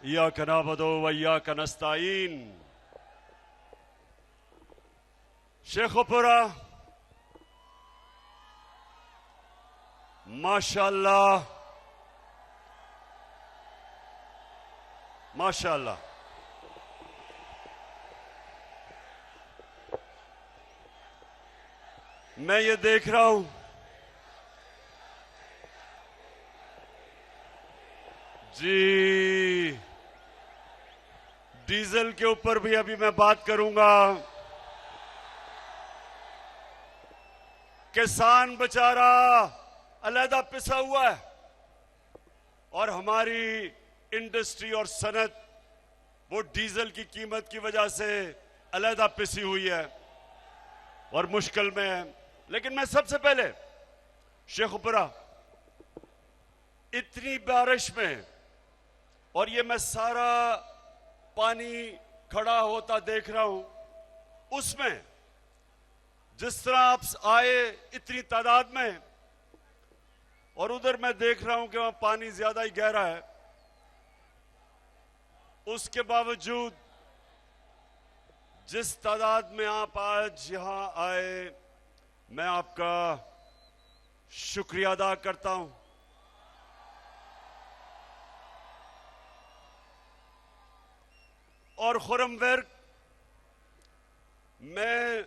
इय्याका नअबुदु व इय्याका नस्तईन। शेखुपुरा माशाअल्लाह माशाअल्लाह। मैं ये देख रहा हूं जी, डीजल के ऊपर भी अभी मैं बात करूंगा। किसान बेचारा अलहदा पिसा हुआ है और हमारी इंडस्ट्री और सनत वो डीजल की कीमत की वजह से अलहदा पिसी हुई है और मुश्किल में है। लेकिन मैं सबसे पहले शेखुपुरा इतनी बारिश में, और ये मैं सारा पानी खड़ा होता देख रहा हूं, उसमें जिस तरह आप आए इतनी तादाद में, और उधर मैं देख रहा हूं कि वहां पानी ज्यादा ही गहरा है, उसके बावजूद जिस तादाद में आप आज यहां आए, मैं आपका शुक्रिया अदा करता हूं। और खुरमवर्क, मैं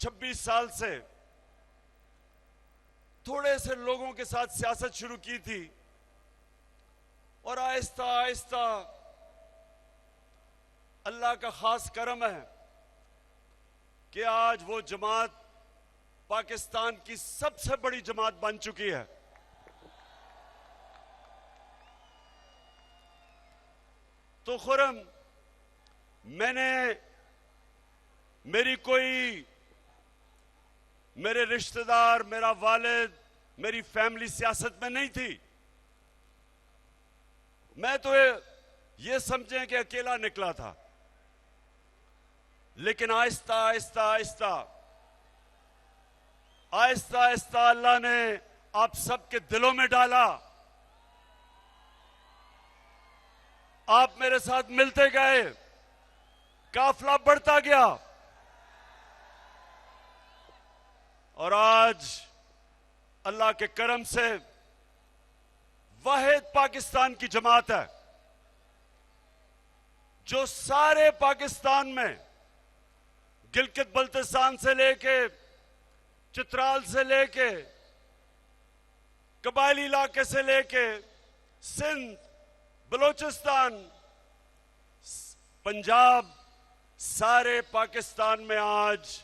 26 साल से थोड़े से लोगों के साथ सियासत शुरू की थी और आहिस्ता आहिस्ता अल्लाह का खास करम है कि आज वो जमात पाकिस्तान की सबसे बड़ी जमात बन चुकी है। तो खुरम, मैंने मेरे रिश्तेदार, मेरा वालिद, मेरी फैमिली सियासत में नहीं थी। मैं तो ये समझें कि अकेला निकला था, लेकिन आहिस्ता आहिस्ता आहिस्ता आहिस्ता आहिस्ता अल्लाह ने आप सबके दिलों में डाला। आप मेरे साथ मिलते गए, काफिला बढ़ता गया और आज अल्लाह के करम से वाहिद पाकिस्तान की जमात है जो सारे पाकिस्तान में, गिलगित बल्तिस्तान से लेके, चित्राल से लेके, कबायली इलाके से लेके, सिंध, बलोचिस्तान, पंजाब, सारे पाकिस्तान में आज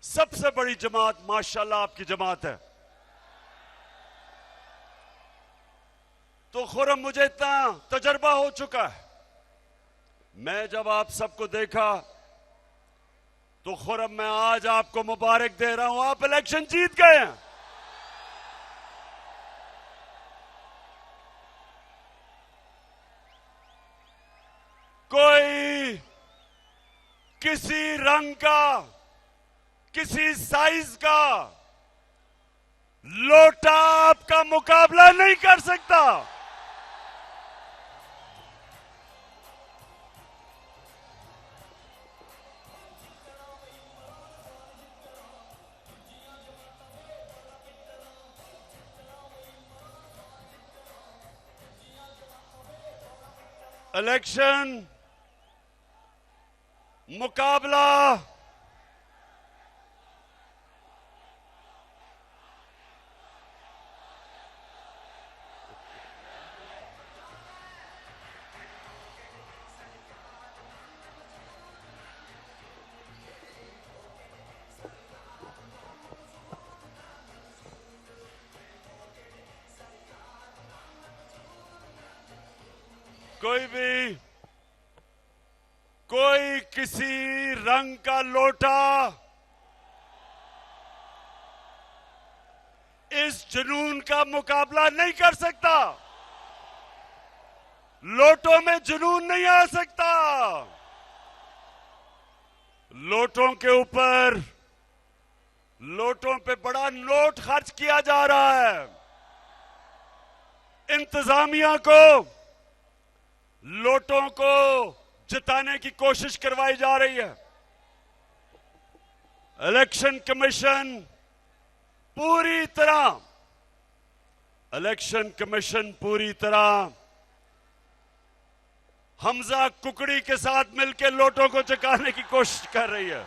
सबसे बड़ी जमात माशाल्लाह आपकी जमात है। तो खुरम, मुझे इतना तजर्बा हो चुका है, मैं जब आप सबको देखा तो खुरम, मैं आज आपको मुबारक दे रहा हूं, आप इलेक्शन जीत गए हैं। कोई किसी रंग का, किसी साइज का लोटा आपका मुकाबला नहीं कर सकता। इलेक्शन मुकाबला कोई किसी रंग का लोटा इस जुनून का मुकाबला नहीं कर सकता। लोटों में जुनून नहीं आ सकता। लोटों के ऊपर, लोटों पे बड़ा नोट खर्च किया जा रहा है। इंतजामिया को लोटों को जिताने की कोशिश करवाई जा रही है। इलेक्शन कमीशन पूरी तरह हमजा कुकड़ी के साथ मिलकर लोटों को चकाने की कोशिश कर रही है।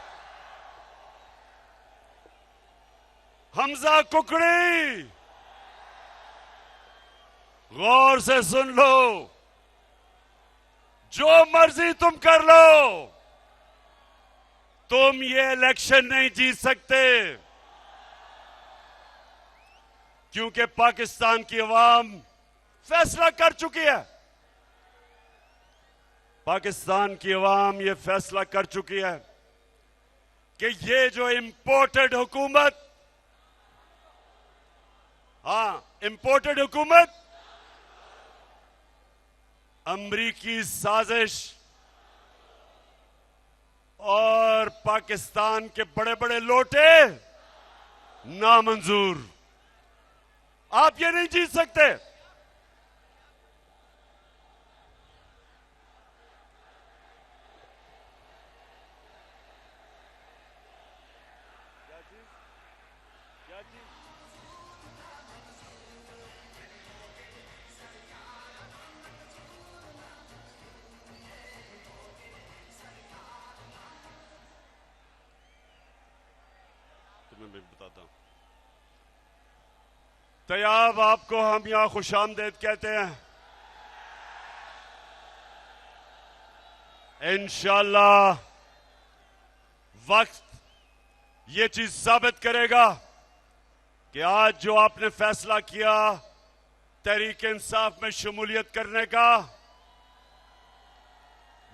हमजा कुकड़ी, गौर से सुन लो, जो मर्जी तुम कर लो, तुम ये इलेक्शन नहीं जीत सकते, क्योंकि पाकिस्तान की अवाम फैसला कर चुकी है। पाकिस्तान की अवाम ये फैसला कर चुकी है कि ये जो इंपोर्टेड हुकूमत, इंपोर्टेड हुकूमत, अमरीकी साजिश और पाकिस्तान के बड़े बड़े लोटे नामंजूर। आप ये नहीं जीत सकते। मैं भी बताता हूं। तैयाब आपको हम यहां खुशामदेद कहते हैं। इंशाअल्लाह वक्त ये चीज साबित करेगा कि आज जो आपने फैसला किया तहरीक इंसाफ में शमूलियत करने का,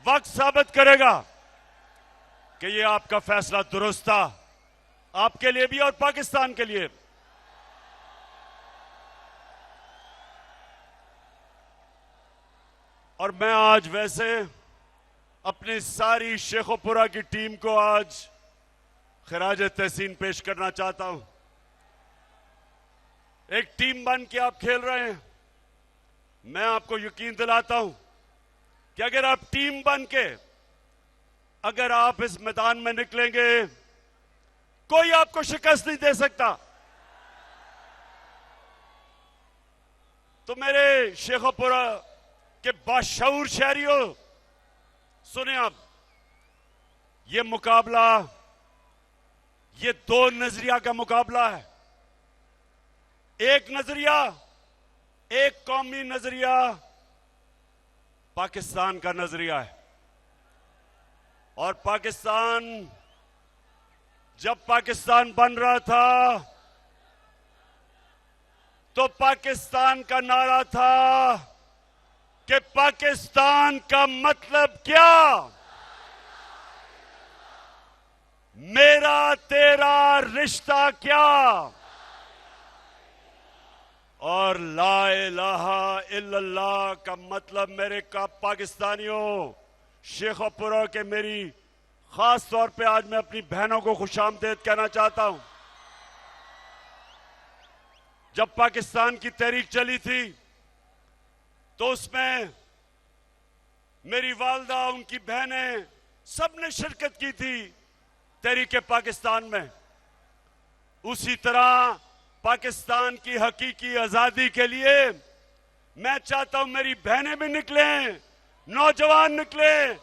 वक्त साबित करेगा कि ये आपका फैसला दुरुस्त था, आपके लिए भी और पाकिस्तान के लिए। और मैं आज वैसे अपनी सारी शेखोपुरा की टीम को आज खिराज तहसीन पेश करना चाहता हूं। एक टीम बन के आप खेल रहे हैं। मैं आपको यकीन दिलाता हूं कि अगर आप टीम बन के अगर आप इस मैदान में निकलेंगे, कोई आपको शिकस्त नहीं दे सकता। तो मेरे शेखोपुरा के बाशऊर शहरियों, सुने आप, ये मुकाबला, ये दो नजरिया का मुकाबला है। एक नजरिया, एक कौमी नजरिया पाकिस्तान का नजरिया है। और पाकिस्तान, जब पाकिस्तान बन रहा था तो पाकिस्तान का नारा था कि पाकिस्तान का मतलब क्या, मेरा तेरा रिश्ता क्या, और ला इलाहा इल्लल्लाह का मतलब मेरे का पाकिस्तानियों, शेखोपुरा के मेरी खास तौर पे आज मैं अपनी बहनों को खुशामदेद कहना चाहता हूं। जब पाकिस्तान की तहरीक चली थी तो उसमें मेरी वालदा, उनकी बहनें, सबने शिरकत की थी तहरीक पाकिस्तान में। उसी तरह पाकिस्तान की हकीकी आजादी के लिए मैं चाहता हूं मेरी बहनें भी निकलें, नौजवान निकलें,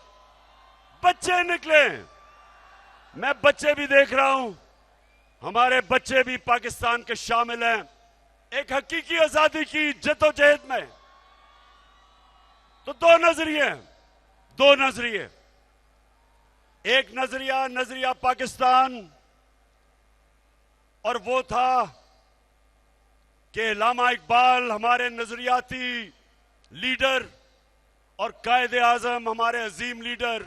बच्चे निकले। मैं बच्चे भी देख रहा हूं, हमारे बच्चे भी पाकिस्तान के शामिल हैं एक हकीकी आजादी की जद्दोजहद में। तो दो नजरिए, एक नजरिया पाकिस्तान, और वो था कि अल्लामा इकबाल हमारे नजरियाती लीडर और कायदे आजम, हमारे अजीम लीडर,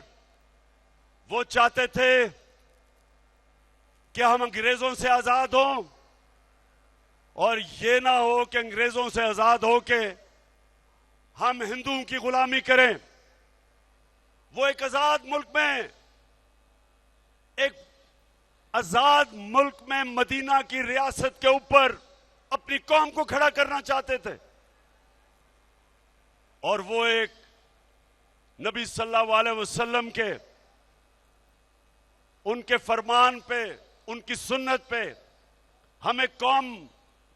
वो चाहते थे कि हम अंग्रेजों से आजाद हों, और ये ना हो कि अंग्रेजों से आजाद हो के हम हिंदुओं की गुलामी करें। वो एक आजाद मुल्क में मदीना की रियासत के ऊपर अपनी कौम को खड़ा करना चाहते थे। और वो एक नबी सल्लल्लाहु अलैहि वसल्लम के उनके फरमान पे, उनकी सुन्नत पे हम एक कौम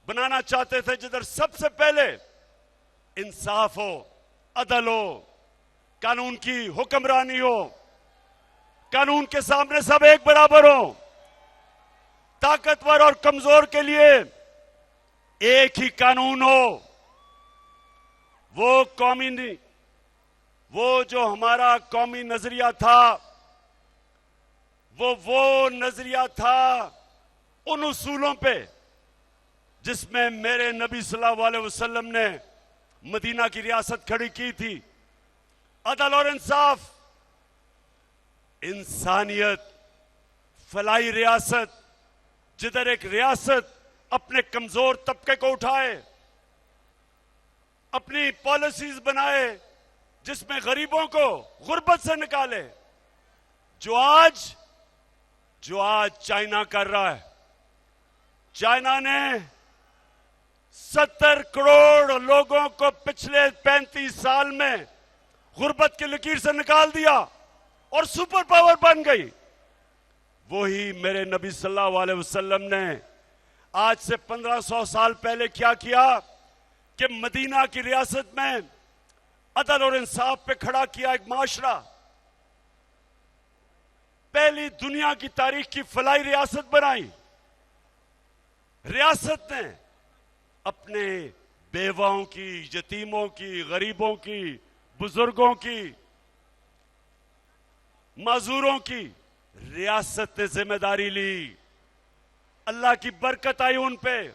बनाना चाहते थे जिधर सबसे पहले इंसाफ हो, अदल हो, कानून की हुक्मरानी हो, कानून के सामने सब एक बराबर हो, ताकतवर और कमजोर के लिए एक ही कानून हो। वो कौमी नहीं, वो जो हमारा कौमी नजरिया था, वो नजरिया था उन उसूलों पे जिसमें मेरे नबी सल्लल्लाहु अलैहि वसल्लम ने मदीना की रियासत खड़ी की थी। अदल और इंसाफ, इंसानियत, फलाई रियासत, जिधर एक रियासत अपने कमजोर तबके को उठाए, अपनी पॉलिसीज बनाए जिसमें गरीबों को गुर्बत से निकाले, जो आज चाइना कर रहा है। चाइना ने 70 करोड़ लोगों को पिछले 35 साल में गुर्बत की लकीर से निकाल दिया और सुपर पावर बन गई। वही मेरे नबी सल्लल्लाहु अलैहि वसल्लम ने आज से 1500 साल पहले क्या किया कि मदीना की रियासत में अदल और इंसाफ पे खड़ा किया एक माशरा। पहली दुनिया की तारीख की फलाई रियासत बनाई। रियासत ने अपने बेवाओं की, यतीमों की, गरीबों की, बुजुर्गों की, माजूरों की रियासत ने जिम्मेदारी ली। अल्लाह की बरकत आई उन पे।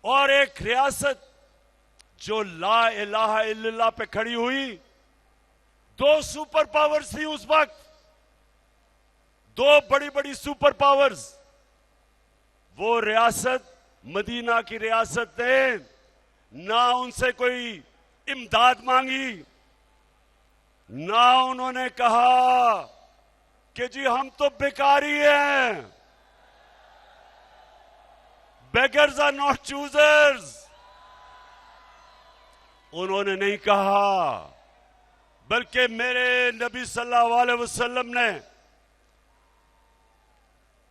और एक रियासत जो ला इलाहा इल्लल्लाह पे खड़ी हुई। 2 सुपर पावर्स थी उस वक्त, 2 बड़ी बड़ी सुपर पावर्स। वो रियासत, मदीना की रियासत ने ना उनसे कोई इमदाद मांगी, ना उन्होंने कहा कि जी हम तो भिखारी हैं, बेगर्स आर नॉट चूजर्स। उन्होंने नहीं कहा, बल्कि मेरे नबी सल्लल्लाहु अलैहि वसल्लम ने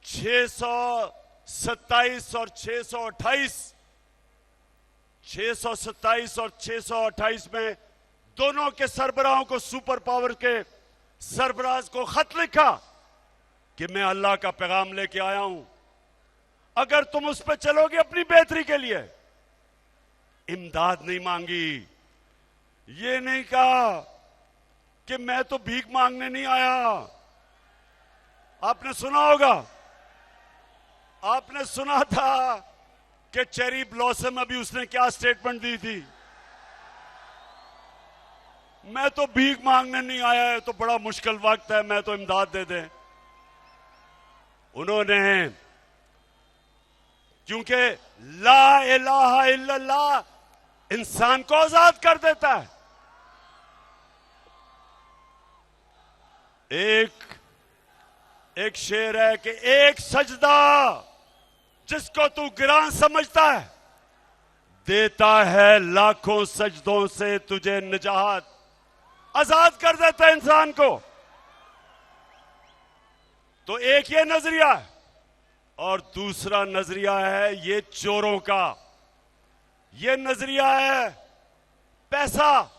627 और 627 और 628 में दोनों के सरबराहों को, सुपर पावर के सरबराज को खत लिखा कि मैं अल्लाह का पैगाम लेके आया हूं, अगर तुम उस पर चलोगे अपनी बेहतरी के लिए। इमदाद नहीं मांगी, ये नहीं कहा कि मैं तो भीख मांगने नहीं आया। आपने सुना होगा, आपने सुना था कि चेरी ब्लॉसम अभी उसने क्या स्टेटमेंट दी थी, मैं तो भीख मांगने नहीं आया है, तो बड़ा मुश्किल वक्त है, मैं तो इमदाद दे दें। उन्होंने, क्योंकि ला इलाहा इल्लल्लाह इंसान को आजाद कर देता है। एक शेर है कि एक सजदा जिसको तू गिरान समझता है, देता है लाखों सजदों से तुझे निजात। आजाद कर देता है इंसान को। तो एक ये नजरिया है, और दूसरा नजरिया है ये चोरों का। ये नजरिया है पैसा।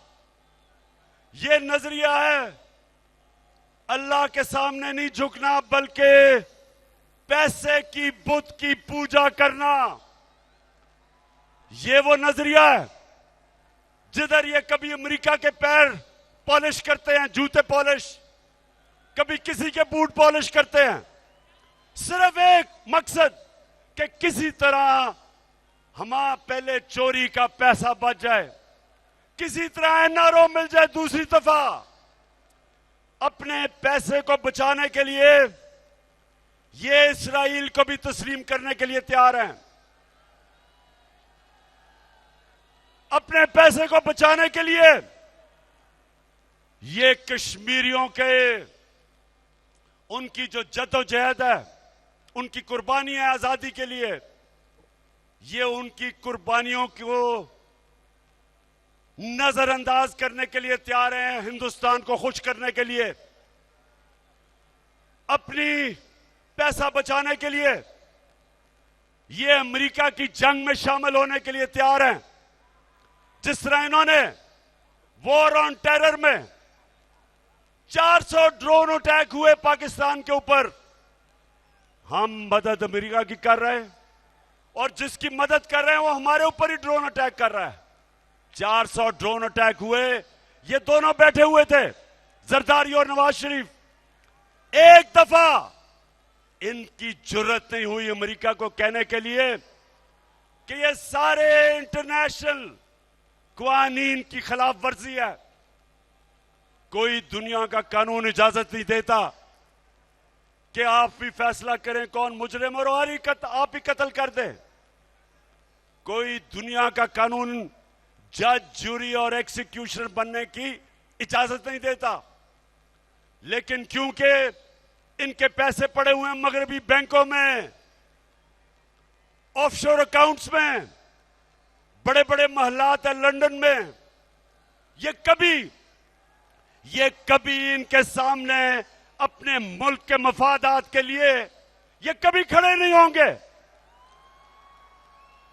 ये नजरिया है अल्लाह के सामने नहीं झुकना, बल्कि पैसे की बुत की पूजा करना। ये वो नजरिया है जिधर ये कभी अमेरिका के पैर पॉलिश करते हैं, जूते पॉलिश, कभी किसी के बूट पॉलिश करते हैं, सिर्फ एक मकसद कि किसी तरह हमारा पहले चोरी का पैसा बच जाए, किसी तरह एनआरओ मिल जाए। दूसरी दफा अपने पैसे को बचाने के लिए ये इस्राइल को भी तस्लीम करने के लिए तैयार हैं। अपने पैसे को बचाने के लिए ये कश्मीरियों के, उनकी जो जद्दोजहद है, उनकी कुर्बानी है आजादी के लिए, ये उनकी कुर्बानियों को नजरअंदाज करने के लिए तैयार हैं, हिंदुस्तान को खुश करने के लिए, अपनी पैसा बचाने के लिए ये अमेरिका की जंग में शामिल होने के लिए तैयार हैं। जिस तरह इन्होंने वॉर ऑन टेरर में 400 ड्रोन अटैक हुए पाकिस्तान के ऊपर, हम मदद अमेरिका की कर रहे हैं और जिसकी मदद कर रहे हैं वो हमारे ऊपर ही ड्रोन अटैक कर रहा है। 400 ड्रोन अटैक हुए, ये दोनों बैठे हुए थे, जरदारी और नवाज शरीफ। एक दफा इनकी जुर्रत नहीं हुई अमेरिका को कहने के लिए कि ये सारे इंटरनेशनल कानून की खिलाफ वर्जी है। कोई दुनिया का कानून इजाजत नहीं देता कि आप भी फैसला करें कौन मुजरिम और आप ही कत्ल कर दें। कोई दुनिया का कानून जज, जूरी और एक्सिक्यूशनर बनने की इजाजत नहीं देता। लेकिन क्योंकि इनके पैसे पड़े हुए हैं मगरबी बैंकों में, ऑफशोर अकाउंट्स में, बड़े बड़े महलात है लंदन में, ये कभी इनके सामने अपने मुल्क के मफादात के लिए ये कभी खड़े नहीं होंगे।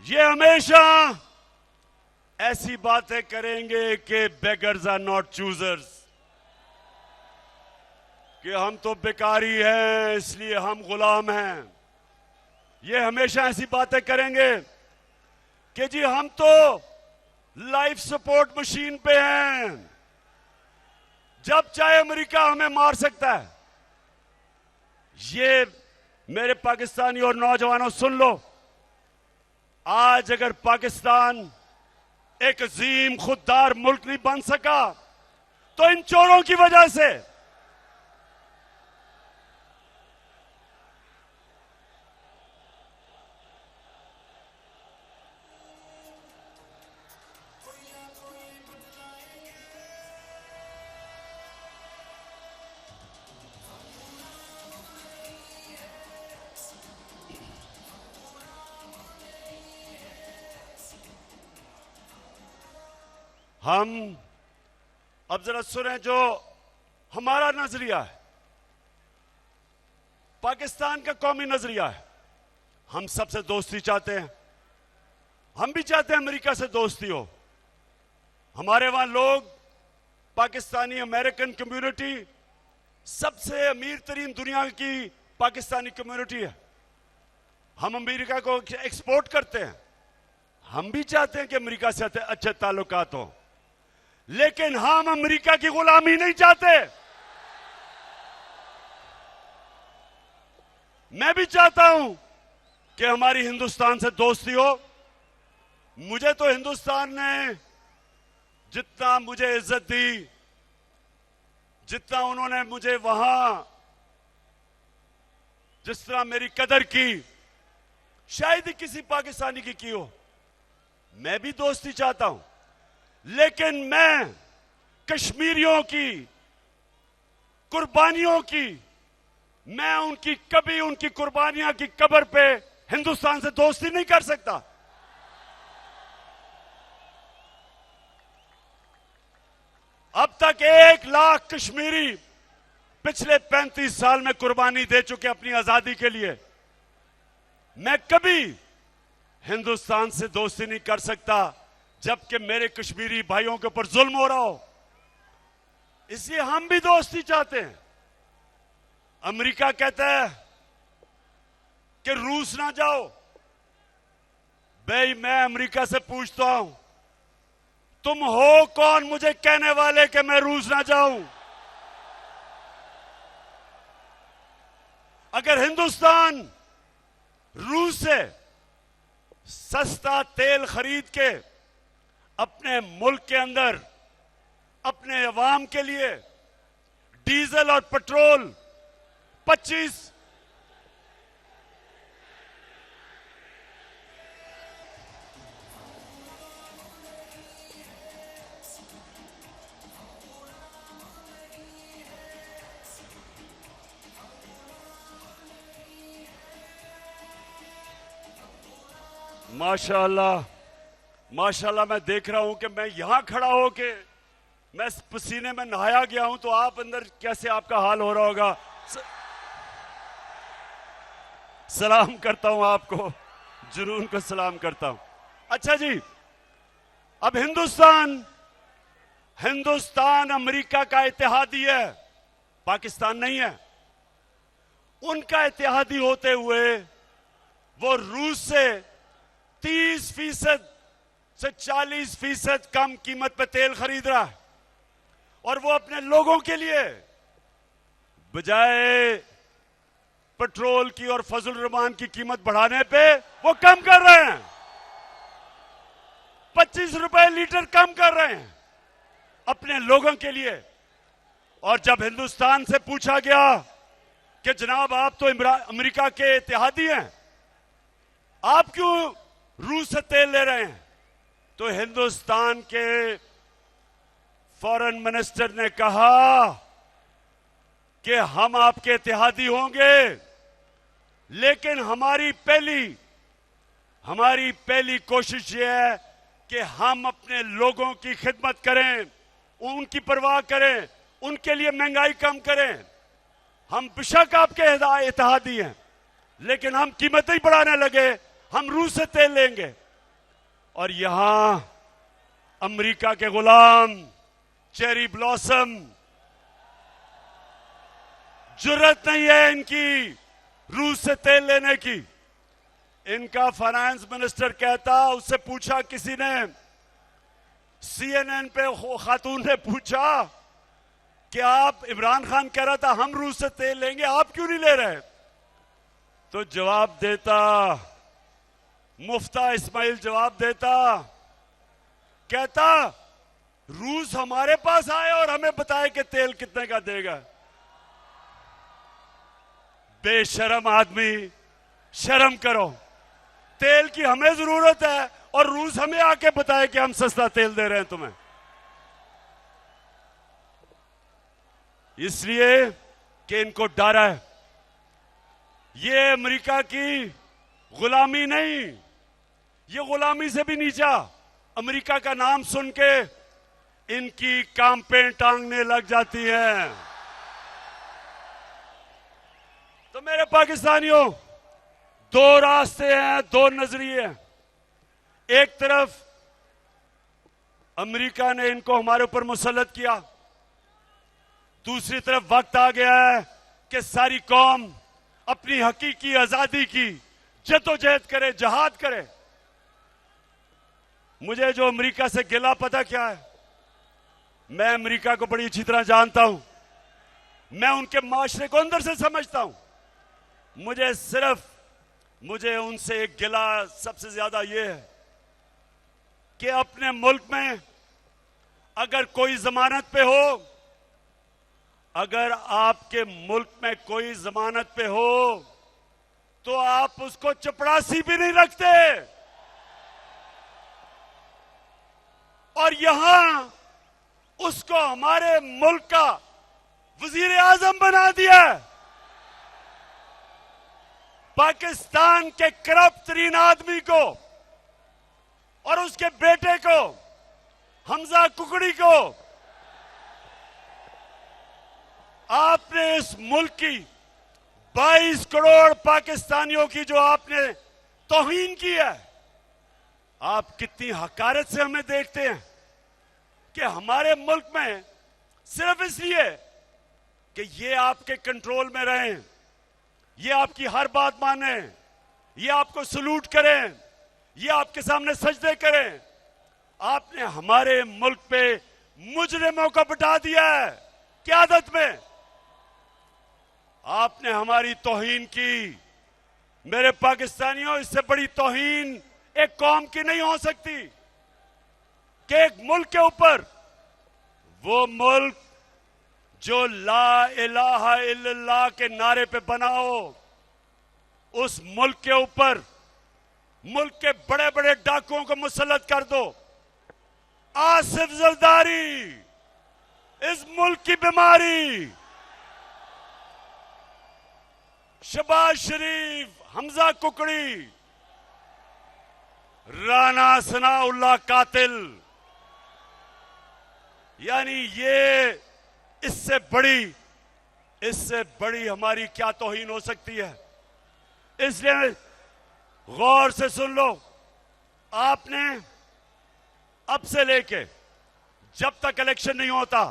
ये हमेशा ऐसी बातें करेंगे कि बेगर्स आर नॉट चूजर्स, कि हम तो बेकारी हैं इसलिए हम गुलाम हैं। ये हमेशा ऐसी बातें करेंगे कि जी हम तो लाइफ सपोर्ट मशीन पे हैं, जब चाहे अमेरिका हमें मार सकता है। ये मेरे पाकिस्तानी और नौजवानों सुन लो, आज अगर पाकिस्तान एक अजीम खुददार मुल्क नहीं बन सका तो इन चोरों की वजह से। हम अब जरा सुने जो हमारा नजरिया है, पाकिस्तान का कौमी नजरिया है। हम सबसे दोस्ती चाहते हैं, हम भी चाहते हैं अमेरिका से दोस्ती हो। हमारे वहां लोग, पाकिस्तानी अमेरिकन कम्युनिटी सबसे अमीर तरीन दुनिया की पाकिस्तानी कम्युनिटी है। हम अमेरिका को एक्सपोर्ट करते हैं, हम भी चाहते हैं कि अमेरिका से अच्छे ताल्लुकात हो, लेकिन हम अमेरिका की गुलामी नहीं चाहते। मैं भी चाहता हूं कि हमारी हिंदुस्तान से दोस्ती हो। मुझे तो हिंदुस्तान ने जितना मुझे इज्जत दी, जितना उन्होंने मुझे वहां जिस तरह मेरी कदर की, शायद ही किसी पाकिस्तानी की हो। मैं भी दोस्ती चाहता हूं, लेकिन मैं कश्मीरियों की कुर्बानियों की, मैं कभी उनकी कुर्बानियां की कब्र पे हिंदुस्तान से दोस्ती नहीं कर सकता। अब तक 1 लाख कश्मीरी पिछले 35 साल में कुर्बानी दे चुके अपनी आजादी के लिए। मैं कभी हिंदुस्तान से दोस्ती नहीं कर सकता जबकि मेरे कश्मीरी भाइयों के ऊपर जुल्म हो रहा हो। इसलिए हम भी दोस्ती चाहते हैं। अमेरिका कहता है कि रूस ना जाओ। भाई मैं अमेरिका से पूछता हूं, तुम हो कौन मुझे कहने वाले कि मैं रूस ना जाऊं? अगर हिंदुस्तान रूस से सस्ता तेल खरीद के अपने मुल्क के अंदर अपने अवाम के लिए डीजल और पेट्रोल 25 माशाअल्लाह माशाल्लाह मैं देख रहा हूं कि मैं यहां खड़ा होके मैं पसीने में नहाया गया हूं, तो आप अंदर कैसे आपका हाल हो रहा होगा। सलाम करता हूं आपको, जुनून को सलाम करता हूं। अच्छा जी, अब हिंदुस्तान अमेरिका का इत्तेहादी है, पाकिस्तान नहीं है। उनका इत्तेहादी होते हुए वो रूस से 30% से 40% कम कीमत पे तेल खरीद रहा है, और वो अपने लोगों के लिए बजाय पेट्रोल की और फजल रहमान की कीमत बढ़ाने पे वो कम कर रहे हैं, 25 रुपए लीटर कम कर रहे हैं अपने लोगों के लिए। और जब हिंदुस्तान से पूछा गया कि जनाब आप तो अमेरिका के इत्तेहादी हैं, आप क्यों रूस से तेल ले रहे हैं, तो हिंदुस्तान के फॉरेन मिनिस्टर ने कहा कि हम आपके इत्तेहादी होंगे, लेकिन हमारी पहली कोशिश यह है कि हम अपने लोगों की खिदमत करें, उनकी परवाह करें, उनके लिए महंगाई कम करें। हम बेशक आपके इत्तेहादी हैं, लेकिन हम कीमतें बढ़ाने लगे, हम रूस से तेल लेंगे। और यहां अमेरिका के गुलाम चेरी ब्लॉसम, जुर्रत नहीं है इनकी रूस से तेल लेने की। इनका फाइनेंस मिनिस्टर कहता, उससे पूछा किसी ने, CNN पे खातून ने पूछा कि आप, इमरान खान कह रहा था हम रूस से तेल लेंगे, आप क्यों नहीं ले रहे, तो जवाब देता, मुफ्ता इस्माइल जवाब देता, कहता रूस हमारे पास आए और हमें बताए कि तेल कितने का देगा। बेशरम आदमी, शर्म करो। तेल की हमें जरूरत है और रूस हमें आके बताए कि हम सस्ता तेल दे रहे हैं तुम्हें। इसलिए कि इनको डर है, ये अमेरिका की गुलामी नहीं, ये गुलामी से भी नीचा। अमेरिका का नाम सुन के इनकी कांपें टांगने लग जाती हैं। तो मेरे पाकिस्तानियों, दो रास्ते हैं, दो नजरिए हैं। एक तरफ अमेरिका ने इनको हमारे ऊपर मुसल्लत किया, दूसरी तरफ वक्त आ गया है कि सारी कौम अपनी हकीकी आजादी की जद्दोजहद करे, जहाद करे। मुझे जो अमेरिका से गिला पता क्या है, मैं अमेरिका को बड़ी अच्छी तरह जानता हूं, मैं उनके माशरे को अंदर से समझता हूं। मुझे उनसे एक गिला सबसे ज्यादा यह है कि अपने मुल्क में अगर कोई जमानत पे हो, अगर आपके मुल्क में कोई जमानत पे हो, तो आप उसको चपरासी भी नहीं रखते। और यहां उसको हमारे मुल्क का वजीर आजम बना दिया। पाकिस्तान के करप्ट तरीन आदमी को और उसके बेटे को, हमजा कुकड़ी को, आपने इस मुल्क की 22 करोड़ पाकिस्तानियों की जो आपने तौहीन की है, आप कितनी हकारत से हमें देखते हैं कि हमारे मुल्क में सिर्फ इसलिए कि ये आपके कंट्रोल में रहें, ये आपकी हर बात माने, ये आपको सलूट करें, ये आपके सामने सजदे करें, आपने हमारे मुल्क पे मुजरिमों को बिठा दिया है क़यादत में। आपने हमारी तौहीन की। मेरे पाकिस्तानियों, इससे बड़ी तौहीन एक कौम की नहीं हो सकती कि एक मुल्क के ऊपर, वो मुल्क जो ला इलाहा इल्लल्लाह के नारे पे बना हो, उस मुल्क के ऊपर मुल्क के बड़े बड़े डाकुओं को मुसल्लत कर दो। आसिफ जरदारी इस मुल्क की बीमारी, शहबाज शरीफ, हमजा कुकड़ी, राना सनाउल्लाह कातिल, यानी ये इससे बड़ी हमारी क्या तौहीन हो सकती है। इसलिए गौर से सुन लो, आपने अब से लेके जब तक इलेक्शन नहीं होता,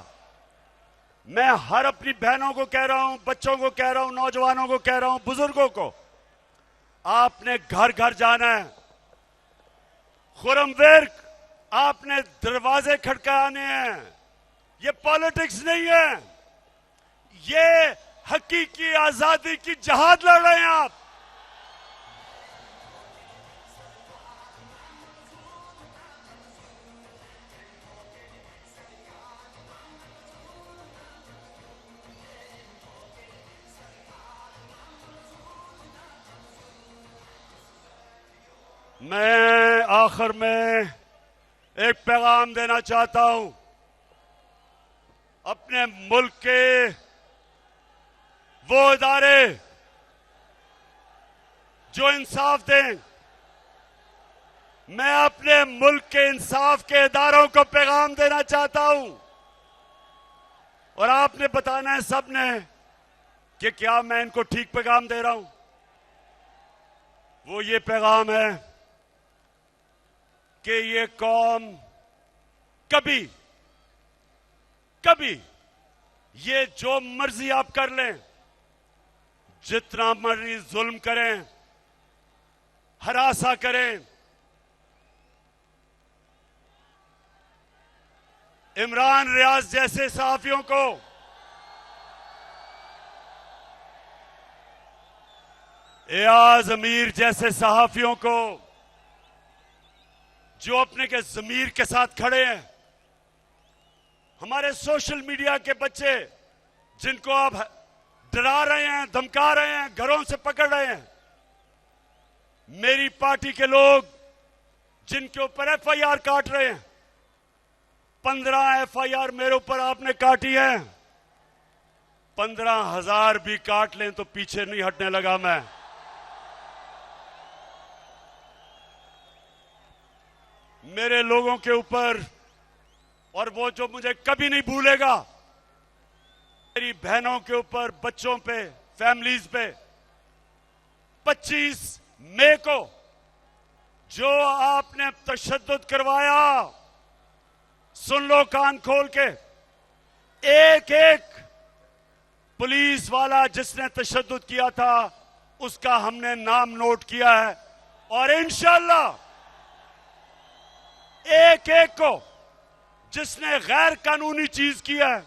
मैं हर अपनी बहनों को कह रहा हूं, बच्चों को कह रहा हूं, नौजवानों को कह रहा हूं, बुजुर्गों को, आपने घर घर जाना है। खुर्रम विर्क, आपने दरवाजे खटकाने हैं। ये पॉलिटिक्स नहीं है, ये हकीकी आजादी की जहाद लड़ रहे हैं आप। मैं आखिर में एक पैगाम देना चाहता हूं अपने मुल्क के वो इदारे जो इंसाफ दें। मैं अपने मुल्क के इंसाफ के इदारों को पैगाम देना चाहता हूं, और आपने बताना है सबने कि क्या मैं इनको ठीक पैगाम दे रहा हूं। वो ये पैगाम है कि ये कौम कभी ये जो मर्जी आप कर लें, जितना मर्जी जुल्म करें, हरासा करें, इमरान रियाज जैसे सहाफियों को, एयाज अमीर जैसे सहाफियों को, जो अपने के ज़मीर के साथ खड़े हैं, हमारे सोशल मीडिया के बच्चे जिनको आप डरा रहे हैं, धमका रहे हैं, घरों से पकड़ रहे हैं, मेरी पार्टी के लोग जिनके ऊपर एफआईआर काट रहे हैं, 15 एफआईआर मेरे ऊपर आपने काटी है, 15,000 भी काट लें तो पीछे नहीं हटने लगा मैं। मेरे लोगों के ऊपर, और वो जो मुझे कभी नहीं भूलेगा, मेरी बहनों के ऊपर, बच्चों पे, फैमिलीज पे 25 मई को जो आपने तशद्दुद करवाया, सुन लो कान खोल के, एक एक पुलिस वाला जिसने तशद्दुद किया था उसका हमने नाम नोट किया है, और इंशाअल्लाह एक एक को जिसने गैर कानूनी चीज किया है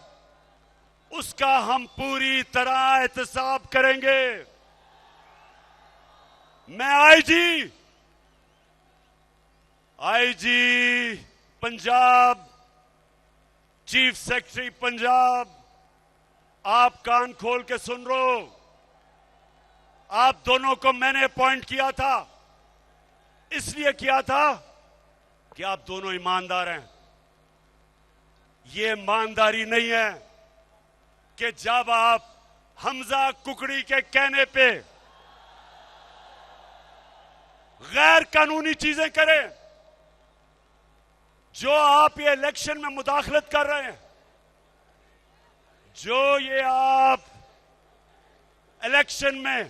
उसका हम पूरी तरह एहतसाब करेंगे। मैं IG Punjab, chief secretary Punjab, आप कान खोल के सुन लो, आप दोनों को मैंने अपॉइंट किया था, इसलिए किया था कि आप दोनों ईमानदार हैं। ये ईमानदारी नहीं है कि जब आप हमजा कुकड़ी के कहने पे गैर कानूनी चीजें करें, जो आप ये इलेक्शन में मुदाखलत कर रहे हैं, जो ये आप इलेक्शन में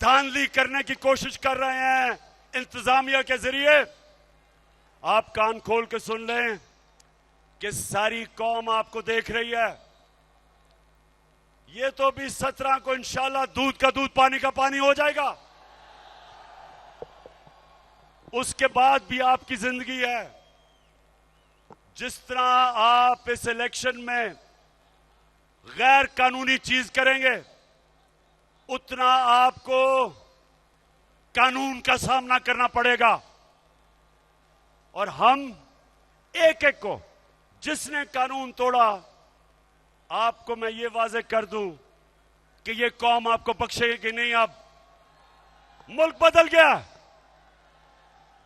धांधली करने की कोशिश कर रहे हैं इंतजामिया के जरिए, आप कान खोल के सुन लें कि सारी कौम आपको देख रही है। ये तो भी 17 को इंशाल्लाह दूध का दूध पानी का पानी हो जाएगा, उसके बाद भी आपकी जिंदगी है। जिस तरह आप इस इलेक्शन में गैर कानूनी चीज करेंगे, उतना आपको कानून का सामना करना पड़ेगा, और हम एक एक को जिसने कानून तोड़ा, आपको मैं ये वाजे कर दूं कि ये कौम आपको बख्शेगी नहीं। अब मुल्क बदल गया,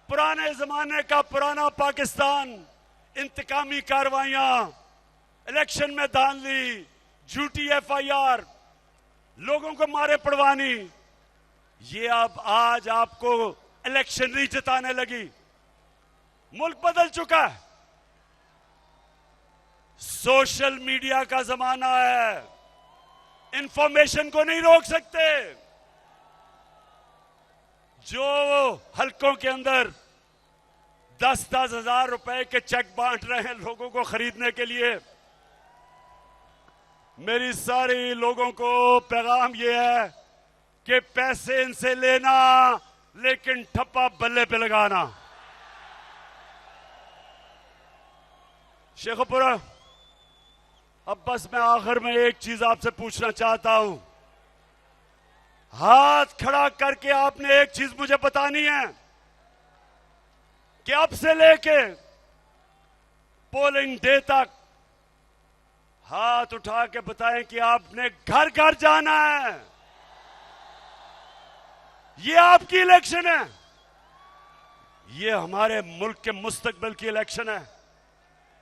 पुराने जमाने का पुराना पाकिस्तान, इंतकामी कार्रवाइयां, इलेक्शन में धांधली, झूठी एफआईआर, लोगों को मारे पड़वानी, ये अब आज आपको इलेक्शनरी जिताने लगी। मुल्क बदल चुका है। सोशल मीडिया का जमाना है। इंफॉर्मेशन को नहीं रोक सकते। जो हलकों के अंदर 10-10 हजार रुपए के चेक बांट रहे हैं लोगों को खरीदने के लिए, मेरी सारी लोगों को पैगाम यह है कि पैसे इनसे लेना लेकिन ठप्पा बल्ले पे लगाना। शेखपुरा, अब बस मैं आखिर में एक चीज आपसे पूछना चाहता हूं। हाथ खड़ा करके आपने एक चीज मुझे बतानी है कि अब से लेके पोलिंग डे तक हाथ उठा के बताएं कि आपने घर घर जाना है। ये आपकी इलेक्शन है। ये हमारे मुल्क के मुस्तकबिल की इलेक्शन है।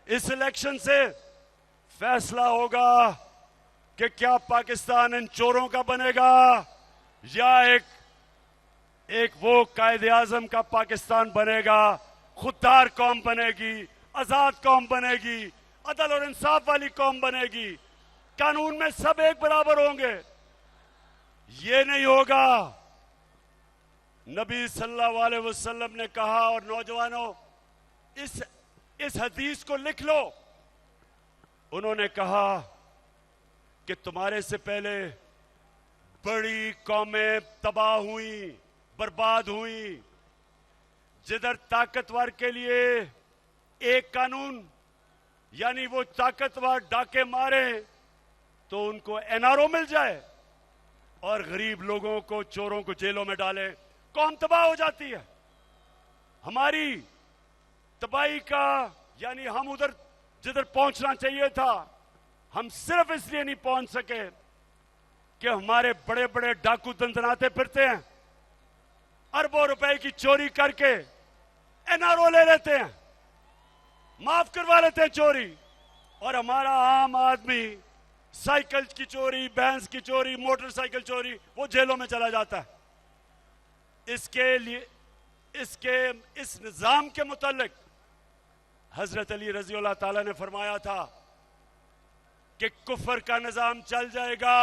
इस इलेक्शन से फैसला होगा कि क्या पाकिस्तान इन चोरों का बनेगा या एक वो कायदे आजम का पाकिस्तान बनेगा, खुददार कौम बनेगी, आजाद कौम बनेगी, अदल और इंसाफ वाली कौम बनेगी, कानून में सब एक बराबर होंगे। ये नहीं होगा। नबी सल्लल्लाहु अलैहि वसल्लम ने कहा, और नौजवानों इस हदीस को लिख लो, उन्होंने कहा कि तुम्हारे से पहले बड़ी कौमें तबाह हुई, बर्बाद हुई। जिधर ताकतवर के लिए एक कानून, यानी वो ताकतवर डाके मारे तो उनको एनआरओ मिल जाए, और गरीब लोगों को, चोरों को जेलों में डाले, कौम तबाह हो जाती है। हमारी तबाही का, यानी हम उधर जिधर पहुंचना चाहिए था, हम सिर्फ इसलिए नहीं पहुंच सके कि हमारे बड़े बड़े डाकू दंदनाते फिरते हैं, अरबों रुपए की चोरी करके एनआरओ ले लेते हैं, माफ करवा लेते हैं चोरी, और हमारा आम आदमी साइकिल की चोरी, भैंस की चोरी, मोटरसाइकिल चोरी, वो जेलों में चला जाता है। इसके लिए इस निजाम के मुतालिक हजरत अली रजी अल्लाह ताला ने फरमाया था कि कुफर का निजाम चल जाएगा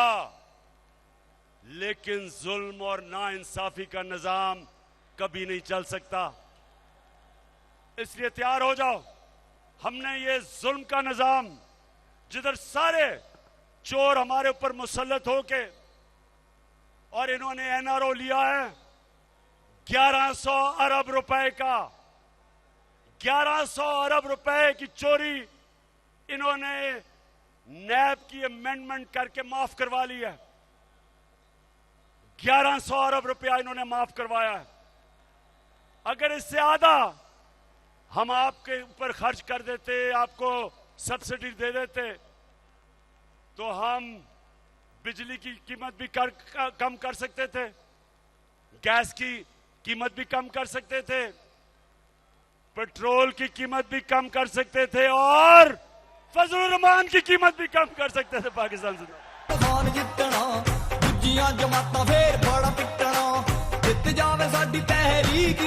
लेकिन जुल्म और नाइंसाफी का निजाम कभी नहीं चल सकता। इसलिए तैयार हो जाओ। हमने ये जुल्म का निजाम, जिधर सारे चोर हमारे ऊपर मुसल्लत होके, और इन्होंने एनआरओ लिया है 1100 अरब रुपए का, 1100 अरब रुपए की चोरी इन्होंने नैब की अमेंडमेंट करके माफ करवा ली है। 1100 अरब रुपया इन्होंने माफ करवाया है। अगर इससे आधा हम आपके ऊपर खर्च कर देते, आपको सब्सिडी दे देते, तो हम बिजली की कीमत भी कम कर सकते थे, गैस की कीमत भी कम कर सकते थे, पेट्रोल की कीमत भी कम कर सकते थे, और फजलुर रहमान की कीमत भी कम कर सकते थे पाकिस्तान से। जमाता फेर बड़ा पिटना, जित जावे साडी तहरीक।